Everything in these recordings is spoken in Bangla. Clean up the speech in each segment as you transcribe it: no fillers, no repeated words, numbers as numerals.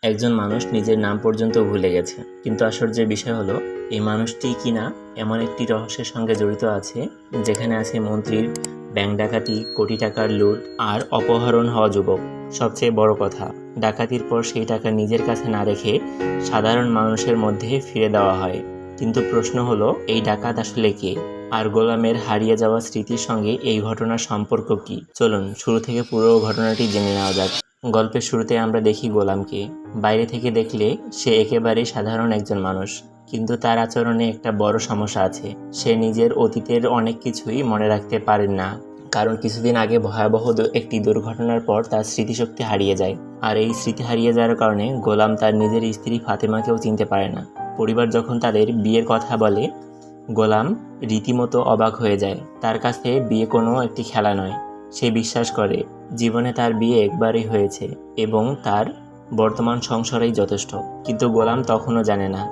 একজন মানুষ নিজের নাম পর্যন্ত ভুলে গেছে। কিন্তু আশ্চর্যের বিষয় হলো এই মানুষটি কিনা এমন একটি রহস্যের সঙ্গে জড়িত আছে যেখানে আছে মন্ত্রীর ব্যাংক ডাকাতি, কোটি টাকার লুট আর অপহরণ হওয়া যুবক। সবচেয়ে বড় কথা, ডাকাতির পর সেই টাকা নিজের কাছে না রেখে সাধারণ মানুষের মধ্যে ফিরে দেওয়া হয়। কিন্তু প্রশ্ন হলো, এই ডাকাত আসলে কে? আর গোলামের হারিয়ে যাওয়া স্মৃতির সঙ্গে এই ঘটনার সম্পর্ক কি? চলুন শুরু থেকে পুরো ঘটনাটি জেনে নেওয়া যাক। গল্পের শুরুতে আমরা দেখি গোলামকে। বাইরে থেকে দেখলে সে একেবারেই সাধারণ একজন মানুষ, কিন্তু তার আচরণে একটা বড় সমস্যা আছে। সে নিজের অতীতের অনেক কিছুই মনে রাখতে পারেন না, কারণ কিছুদিন আগে ভয়াবহ একটি দুর্ঘটনার পর তার স্মৃতিশক্তি হারিয়ে যায়। আর এই স্মৃতি হারিয়ে যাওয়ার কারণে গোলাম তার নিজের স্ত্রী ফাতেমাকেও চিনতে পারে না। পরিবার যখন তাদের বিয়ের কথা বলে, গোলাম রীতিমতো অবাক হয়ে যায়। তার কাছে বিয়ে কোনো একটি খেলা নয়। সে বিশ্বাস করে জীবনে তার বিয়ে একবারই হয়েছে এবং তার বর্তমান সংসারেই যথেষ্ট। কিন্তু গোলাম তখনও জানে না,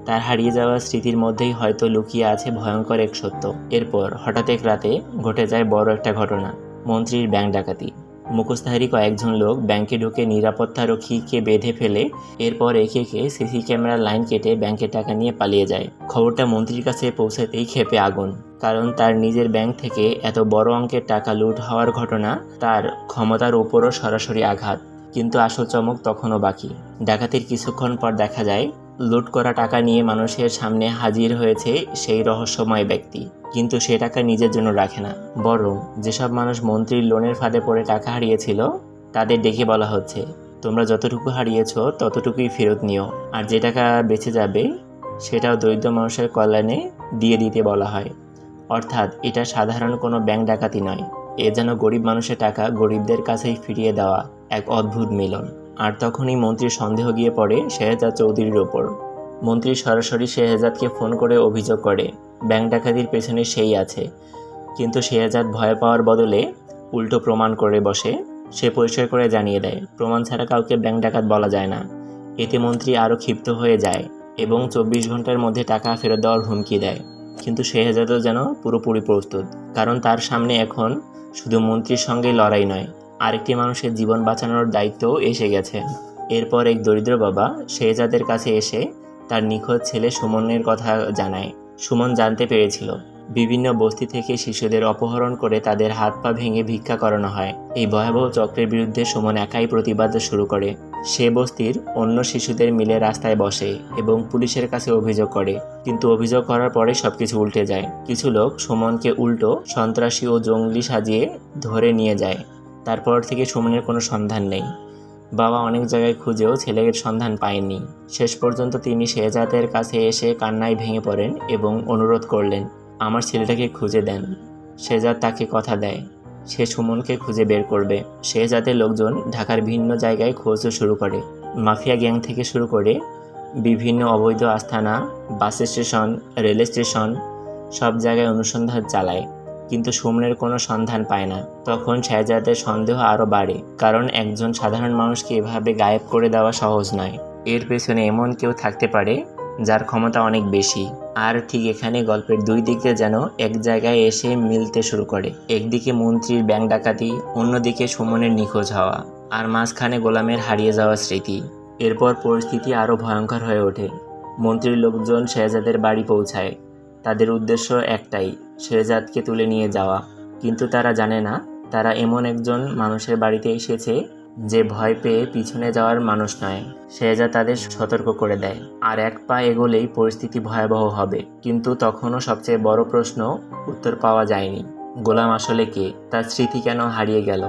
তার হারিয়ে যাওয়া স্মৃতির মধ্যেই হয়তো লুকিয়ে আছে ভয়ঙ্কর এক সত্য। এরপর হঠাৎ এক রাতে ঘটে যায় বড় একটা ঘটনা, মন্ত্রীর ব্যাংক ডাকাতি। মুখোশধারী কয়েকজন লোক ব্যাংকে ঢুকে নিরাপত্তারক্ষীকে বেঁধে ফেলে, এরপর একে একে সিসি ক্যামেরার লাইন কেটে ব্যাংকের টাকা নিয়ে পালিয়ে যায়। খবরটা মন্ত্রীর কাছে পৌঁছাতেই ক্ষেপে আগুন, কারণ তার নিজের ব্যাংক থেকে এত বড় অঙ্কের টাকা লুট হওয়ার ঘটনা তার ক্ষমতার উপরও সরাসরি আঘাত। কিন্তু আসল চমক তখনও বাকি। ডাকাতির কিছুক্ষণ পর দেখা যায় লুট করা টাকা নিয়ে মানুষের সামনে হাজির হয়েছে সেই রহস্যময় ব্যক্তি। কিন্তু সে টাকা নিজের জন্য রাখে না, বরং যেসব মানুষ মন্ত্রীর লোনের ফাঁদে পড়ে টাকা হারিয়েছিল তাদের ডেকে বলা হচ্ছে, তোমরা যতটুকু হারিয়েছ ততটুকুই ফেরত নিও, আর যে টাকা বেঁচে যাবে সেটাও দরিদ্র মানুষের কল্যাণে দিয়ে দিতে বলা হয়। অর্থাৎ এটা সাধারণ কোনো ব্যাংক ডাকাতি নয়, এ যেন গরিব মানুষের টাকা গরিবদের কাছেই ফিরিয়ে দেওয়া এক অদ্ভুত মিলন। আর তখনই মন্ত্রীর সন্দেহ গিয়ে পড়ে শেহজাদ চৌধুরীর ওপর। মন্ত্রী সরাসরি শেহজাদকে ফোন করে অভিযোগ করে ব্যাংক ডাকাতির পেছনে সেই আছে। কিন্তু শেহজাদ ভয় পাওয়ার বদলে উল্টো প্রমাণ করে বসে। সে পরিষ্কার করে জানিয়ে দেয়, প্রমাণ ছাড়া কাউকে ব্যাংক ডাকাত বলা যায় না। এতে মন্ত্রী আরও ক্ষিপ্ত হয়ে যায় এবং 24 ঘন্টার মধ্যে টাকা ফেরত দেওয়ার হুমকি দেয়। কিন্তু শেহজাদও যেন পুরোপুরি প্রস্তুত, কারণ তার সামনে এখন শুধু মন্ত্রীর সঙ্গে লড়াই নয়, আরেকটি মানুষের জীবন বাঁচানোর দায়িত্বও এসে গেছে। এরপর এক দরিদ্র বাবা শেহজাদের কাছে এসে তার নিখোঁজ ছেলে সুমনের কথা জানায়। সুমন জানতে পেরেছিল বিভিন্ন বস্তি থেকে শিশুদের অপহরণ করে তাদের হাত পা ভেঙে ভিক্ষা করানো হয়। এই ভয়াবহ চক্রের বিরুদ্ধে সুমন একাই প্রতিবাদ শুরু করে। সে বস্তির অন্য শিশুদের মিলে রাস্তায় বসে এবং পুলিশের কাছে অভিযোগ করে। কিন্তু অভিযোগ করার পরে সবকিছু উল্টে যায়। কিছু লোক সুমনকে উল্টো সন্ত্রাসী ও জঙ্গলি সাজিয়ে ধরে নিয়ে যায়। তারপর থেকে সুমনের কোনো সন্ধান নেই। বাবা অনেক জায়গায় খুঁজেও ছেলের সন্ধান পায়নি। শেষ পর্যন্ত তিনি শেহজাদের কাছে এসে কান্নায় ভেঙে পড়েন এবং অনুরোধ করলেন, আমার ছেলেটাকে খুঁজে দেন। শেহজাদ তাকে কথা দেয় সে সুমনকে খুঁজে বের করবে। শেহজাদের লোকজন ঢাকার ভিন্ন জায়গায় খোঁজ শুরু করে। মাফিয়া গ্যাং থেকে শুরু করে বিভিন্ন অবৈধ আস্তানা, বাস স্টেশন, রেল স্টেশন, সব জায়গায় অনুসন্ধান চালায়, কিন্তু সুমনের কোনো সন্ধান পায় না। তখন শেহজাদের সন্দেহ আরও বাড়ে, কারণ একজন সাধারণ মানুষকে এভাবে গায়েব করে দেওয়া সহজ নয়। এর পেছনে এমন কেউ থাকতে পারে যার ক্ষমতা অনেক বেশি। আর ঠিক এখানে গল্পের দুই দিকে যেন এক জায়গায় এসে মিলতে শুরু করে। একদিকে মন্ত্রীর ব্যাংক ডাকাতি, অন্যদিকে সুমনের নিখোঁজ হওয়া, আর মাঝখানে গোলামের হারিয়ে যাওয়া স্মৃতি। এরপর পরিস্থিতি আরও ভয়ঙ্কর হয়ে ওঠে। মন্ত্রীর লোকজন শেহজাদের বাড়ি পৌঁছায়। তাদের উদ্দেশ্য একটাই, শেহজাদকে তুলে নিয়ে যাওয়া। কিন্তু তারা জানে না তারা এমন একজন মানুষের বাড়িতে এসেছে যে ভয় পেয়ে পিছনে যাওয়ার মানুষ নয়। শেহজাদ তাদের সতর্ক করে দেয়, আর এক পা এগোলেই পরিস্থিতি ভয়াবহ হবে। কিন্তু তখনও সবচেয়ে বড় প্রশ্ন উত্তর পাওয়া যায়নি, গোলাম আসলে কে? তার স্মৃতি কেন হারিয়ে গেল?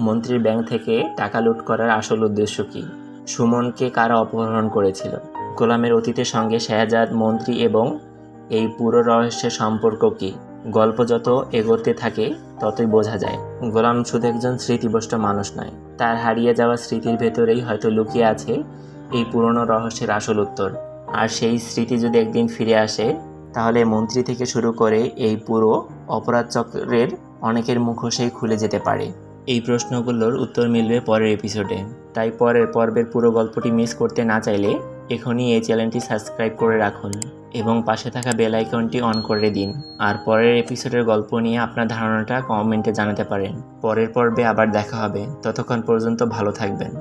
মন্ত্রীর ব্যাংক থেকে টাকা লুট করার আসল উদ্দেশ্য কি? সুমনকে কারা অপহরণ করেছিল? গোলামের অতীতের সঙ্গে শেহজাদ, মন্ত্রী এবং এই পুরো রহস্যের সম্পর্ক কি? গল্প যত এগোতে থাকে ততই বোঝা যায় গোলাম শুধু একজন স্মৃতিভ্রষ্ট মানুষ নয়। তার হারিয়ে যাওয়া স্মৃতির ভেতরেই হয়তো লুকিয়ে আছে এই পুরনো রহস্যের আসল উত্তর। আর সেই স্মৃতি যদি একদিন ফিরে আসে, তাহলে মন্ত্রী থেকে শুরু করে এই পুরো অপরাধ চক্রের অনেকের মুখোশেই খুলে যেতে পারে। এই প্রশ্নগুলোর উত্তর মিলবে পরের এপিসোডে। তাই পরের পর্বের পুরো গল্পটি মিস করতে না চাইলে এখনই এই চ্যানেলটি সাবস্ক্রাইব করে রাখুন এবং পাশে থাকা বেল আইকনটি অন করে দিন। আর পরের এপিসোডের গল্প নিয়ে আপনার ধারণাটা কমেন্টে জানাতে পারেন। পরের পর্বে আবার দেখা হবে। ততক্ষণ পর্যন্ত ভালো থাকবেন।